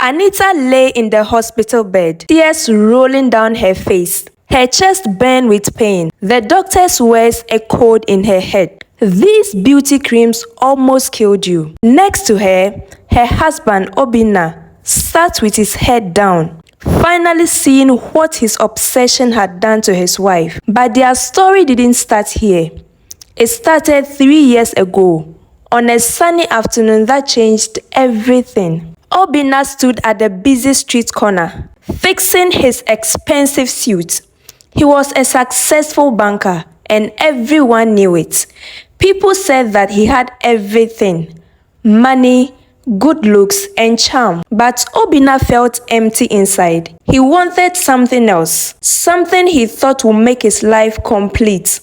Anita lay in the hospital bed, tears rolling down her face. Her chest burned with pain. The doctor's words echoed in her head. These beauty creams almost killed you. Next to her, her husband Obinna sat with his head down, finally seeing what his obsession had done to his wife. But their story didn't start here. It started 3 years ago, on a sunny afternoon that changed everything. Obinna stood at the busy street corner, fixing his expensive suit. He was a successful banker, and everyone knew it. People said that he had everything: money, good looks, and charm. But Obinna felt empty inside. He wanted something else, something he thought would make his life complete.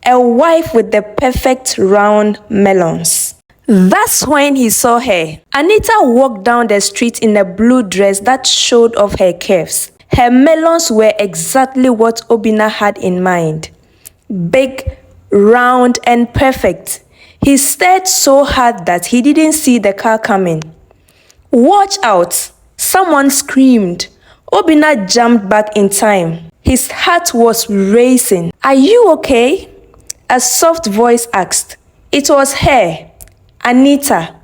A wife with the perfect round melons. That's when he saw her. Anita walked down the street in a blue dress that showed off her curves. Her melons were exactly what Obinna had in mind. Big, round, and perfect. He stared so hard that he didn't see the car coming. "Watch out!" Someone screamed. Obinna jumped back in time. His heart was racing. "Are you okay?" A soft voice asked. It was her, Anita.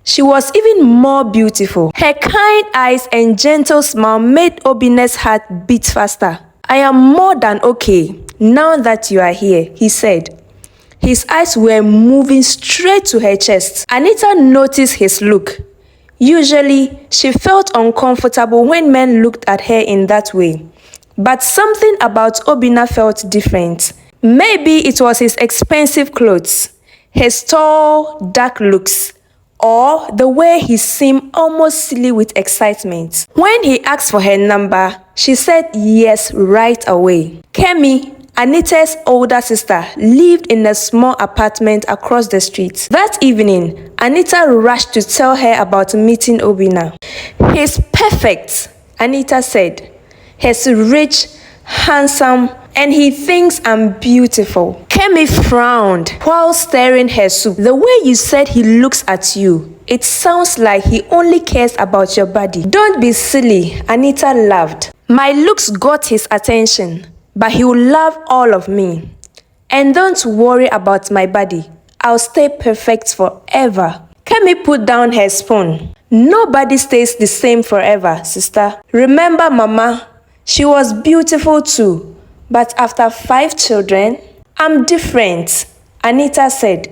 She was even more beautiful. Her kind eyes and gentle smile made Obinna's heart beat faster. "I am more than okay now that you are here," he said. His eyes were moving straight to her chest. Anita noticed his look. Usually, she felt uncomfortable when men looked at her in that way. But something about Obinna felt different. Maybe it was his expensive clothes, his tall, dark looks, or the way he seemed almost silly with excitement. When he asked for her number, she said yes right away. Kemi, Anita's older sister, lived in a small apartment across the street. That evening, Anita rushed to tell her about meeting Obinna. "He's perfect," Anita said. "He's rich, handsome, and he thinks I'm beautiful." Kemi frowned while stirring her soup. "The way you said he looks at you, it sounds like he only cares about your body." "Don't be silly," Anita laughed. "My looks got his attention, but he will love all of me. And don't worry about my body. I'll stay perfect forever." Kemi put down her spoon. "Nobody stays the same forever, sister. Remember Mama? She was beautiful too. But after 5 children, I'm different," Anita said.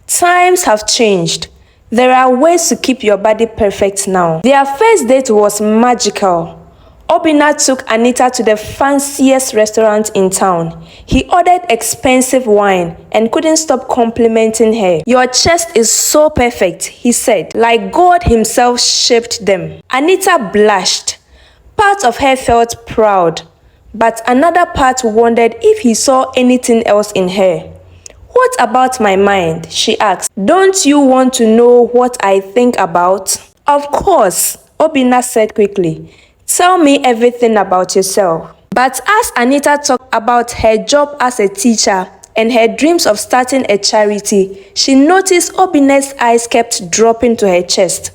"Times have changed. There are ways to keep your body perfect now." Their first date was magical. Obinna took Anita to the fanciest restaurant in town. He ordered expensive wine and couldn't stop complimenting her. "Your chest is so perfect," he said, "like God himself shaped them." Anita blushed. Part of her felt proud, but another part wondered if he saw anything else in her. "What about my mind?" she asked. "Don't you want to know what I think about?" "Of course," Obinna said quickly. "Tell me everything about yourself." But as Anita talked about her job as a teacher and her dreams of starting a charity, she noticed Obinna's eyes kept dropping to her chest.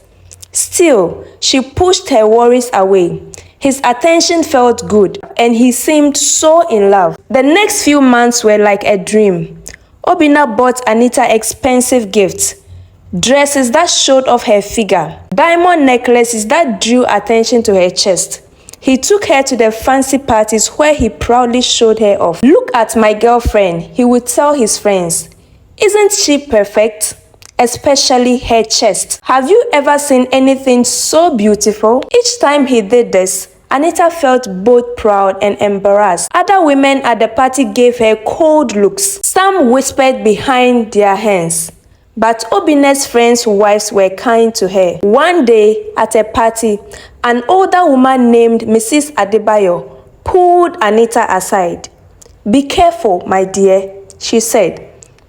Still, she pushed her worries away. His attention felt good, and he seemed so in love. The next few months were like a dream. Obinna bought Anita expensive gifts, dresses that showed off her figure, diamond necklaces that drew attention to her chest. He took her to the fancy parties where he proudly showed her off. "Look at my girlfriend," he would tell his friends. "Isn't she perfect? Especially her chest. Have you ever seen anything so beautiful?" Each time he did this, Anita felt both proud and embarrassed. Other women at the party gave her cold looks. Some whispered behind their hands. But Obinna's friends' wives were kind to her. One day, at a party, an older woman named Mrs. Adebayo pulled Anita aside. "Be careful, my dear," she said.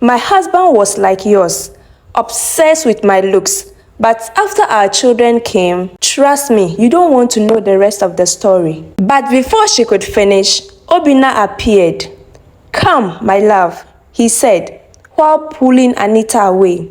"My husband was like yours, obsessed with my looks. But after our children came, trust me, you don't want to know the rest of the story." But before she could finish, Obinna appeared. "Come, my love," he said, while pulling Anita away.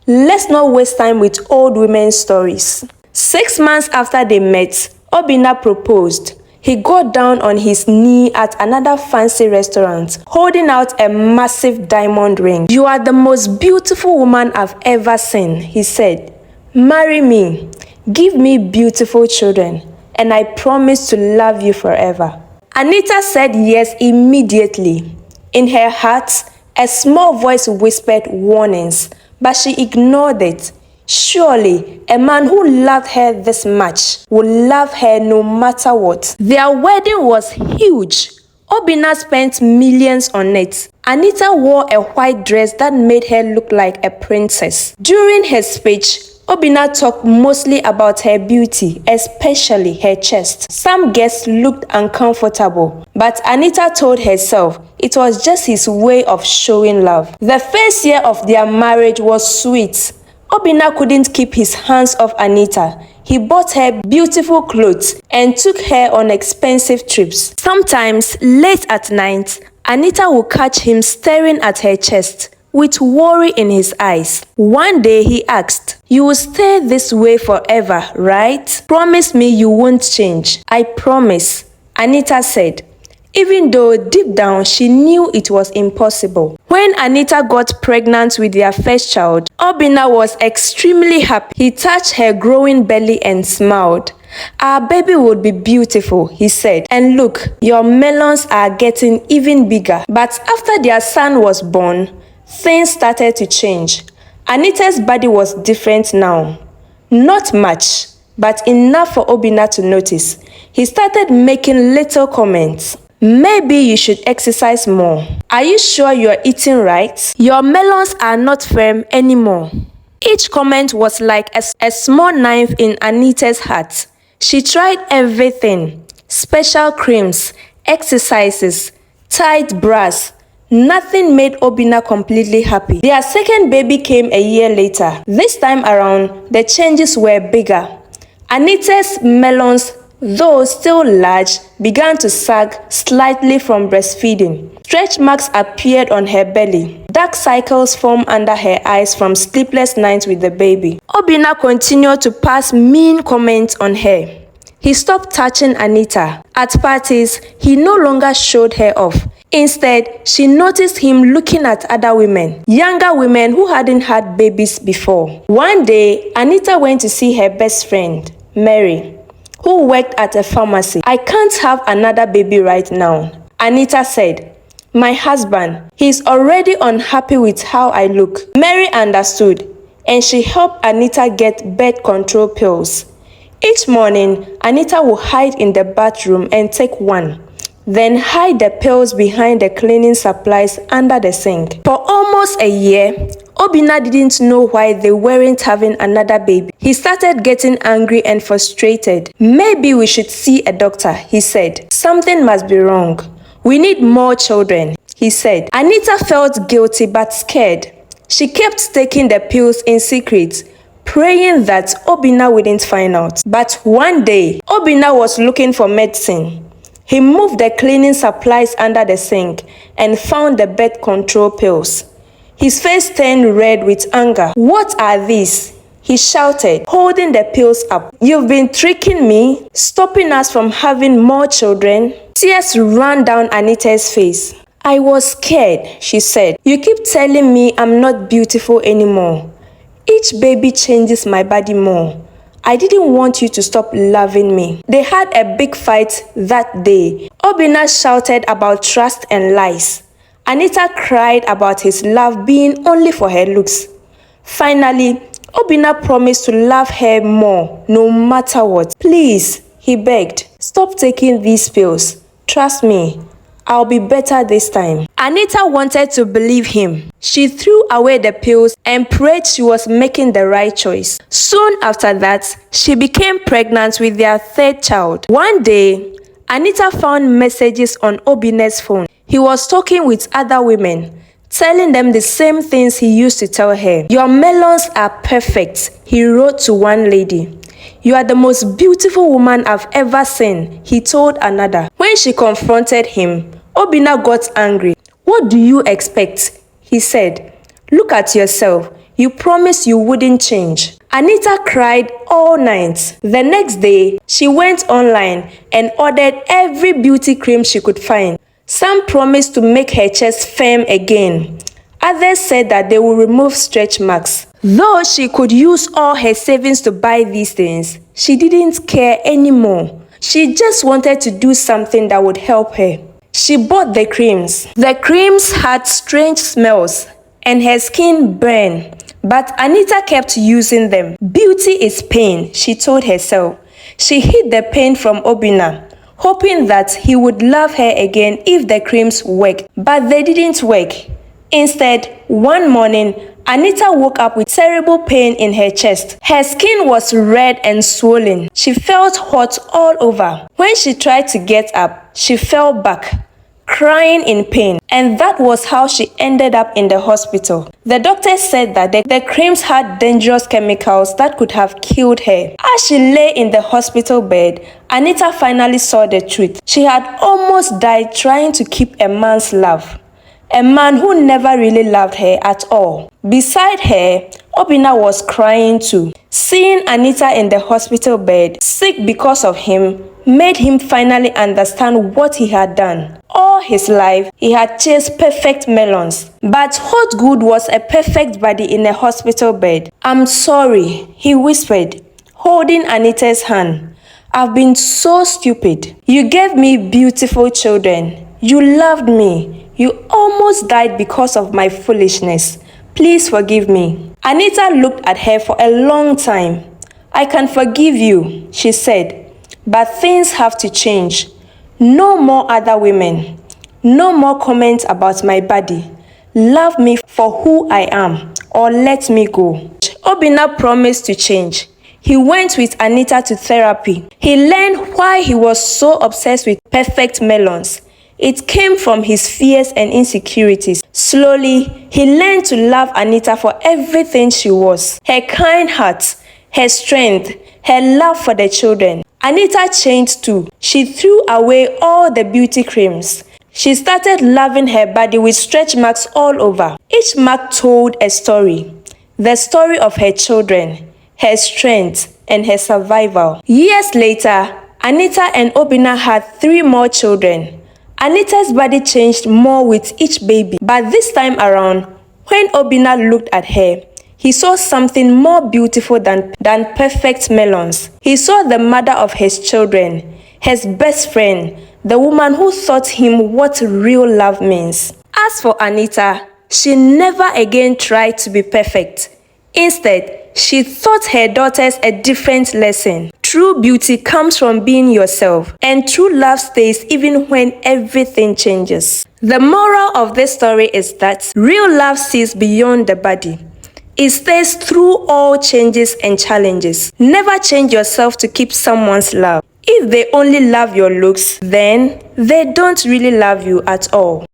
"Let's not waste time with old women's stories. 6 months after they met, Obinna proposed. He got down on his knee at another fancy restaurant, holding out a massive diamond ring. "You are the most beautiful woman I've ever seen," he said. "Marry me, give me beautiful children, and I promise to love you forever." Anita said yes immediately. In her heart, a small voice whispered warnings, but she ignored it. Surely, a man who loved her this much would love her no matter what. Their wedding was huge. Obinna spent millions on it. Anita wore a white dress that made her look like a princess. During her speech, Obinna talked mostly about her beauty, especially her chest. Some guests looked uncomfortable, but Anita told herself it was just his way of showing love. The first year of their marriage was sweet. Obinna couldn't keep his hands off Anita. He bought her beautiful clothes and took her on expensive trips. Sometimes, late at night, Anita would catch him staring at her chest with worry in his eyes. One day he asked, "You will stay this way forever, right? Promise me you won't change." "I promise," Anita said, even though deep down she knew it was impossible. When Anita got pregnant with their first child, Obinna was extremely happy. He touched her growing belly and smiled. "Our baby would be beautiful," he said. "And look, your melons are getting even bigger." But after their son was born, things started to change. Anita's body was different now. Not much, but enough for Obinna to notice. He started making little comments. "Maybe you should exercise more. Are you sure you're eating right? Your melons are not firm anymore." Each comment was like a small knife in Anita's heart. She tried everything: special creams, exercises, tight bras. Nothing made Obinna completely happy. Their second baby came a year later. This time around, the changes were bigger. Anita's melons, though still large, began to sag slightly from breastfeeding. Stretch marks appeared on her belly. Dark cycles formed under her eyes from sleepless nights with the baby. Obinna continued to pass mean comments on her. He stopped touching Anita. At parties, he no longer showed her off. Instead, she noticed him looking at other women, younger women who hadn't had babies before. One day, Anita went to see her best friend, Mary, who worked at a pharmacy. "I can't have another baby right now," Anita said. "My husband, he's already unhappy with how I look." Mary understood, and she helped Anita get birth control pills. Each morning, Anita would hide in the bathroom and take one, then hide the pills behind the cleaning supplies under the sink. For almost a year, Obinna didn't know why they weren't having another baby. He started getting angry and frustrated. "Maybe we should see a doctor," he said. "Something must be wrong. We need more children," he said. Anita felt guilty but scared. She kept taking the pills in secret, praying that Obinna wouldn't find out. But one day, Obinna was looking for medicine. He moved the cleaning supplies under the sink and found the birth control pills. His face turned red with anger. "What are these?" he shouted, holding the pills up. "You've been tricking me, stopping us from having more children." Tears ran down Anita's face. "I was scared," she said. "You keep telling me I'm not beautiful anymore. Each baby changes my body more. I didn't want you to stop loving me." They had a big fight that day. Obinna shouted about trust and lies. Anita cried about his love being only for her looks. Finally, Obinna promised to love her more, no matter what. "Please," he begged, "stop taking these pills. Trust me, I'll be better this time." Anita wanted to believe him. She threw away the pills and prayed she was making the right choice. Soon after that, she became pregnant with their third child. One day, Anita found messages on Obinna's phone. He was talking with other women, telling them the same things he used to tell her. "Your melons are perfect," he wrote to one lady. "You are the most beautiful woman I've ever seen," he told another. When she confronted him, Obinna got angry. "What do you expect?" he said. "Look at yourself. You promised you wouldn't change." Anita cried all night. The next day, she went online and ordered every beauty cream she could find. Some promised to make her chest firm again. Others said that they will remove stretch marks. Though she could use all her savings to buy these things, she didn't care anymore. She just wanted to do something that would help her. She bought the creams. The creams had strange smells and her skin burned. But Anita kept using them. Beauty is pain, she told herself. She hid the pain from Obinna, hoping that he would love her again if the creams worked. But they didn't work. Instead, one morning, Anita woke up with terrible pain in her chest. Her skin was red and swollen. She felt hot all over. When she tried to get up, she fell back, crying in pain, and that was how she ended up in the hospital. The doctor said that the creams had dangerous chemicals that could have killed her. As she lay in the hospital bed, Anita finally saw the truth. She had almost died trying to keep a man's love. A man who never really loved her at all. Beside her, Obinna was crying too. Seeing Anita in the hospital bed, sick because of him, made him finally understand what he had done. All his life, he had chased perfect melons. But what good was a perfect body in a hospital bed? "I'm sorry," he whispered, holding Anita's hand. "I've been so stupid. You gave me beautiful children. You loved me. You almost died because of my foolishness. Please forgive me." Anita looked at her for a long time. "I can forgive you," she said, "but things have to change. No more other women. No more comments about my body. Love me for who I am, or let me go." Obinna promised to change. He went with Anita to therapy. He learned why he was so obsessed with perfect melons. It came from his fears and insecurities. Slowly, he learned to love Anita for everything she was. Her kind heart, her strength, her love for the children. Anita changed too. She threw away all the beauty creams. She started loving her body with stretch marks all over. Each mark told a story. The story of her children, her strength, and her survival. Years later, Anita and Obinna had 3 more children. Anita's body changed more with each baby, but this time around, when Obinna looked at her, he saw something more beautiful than perfect melons. He saw the mother of his children, his best friend, the woman who taught him what real love means. As for Anita, she never again tried to be perfect. Instead, she taught her daughters a different lesson. True beauty comes from being yourself, and true love stays even when everything changes. The moral of this story is that real love sees beyond the body. It stays through all changes and challenges. Never change yourself to keep someone's love. If they only love your looks, then they don't really love you at all.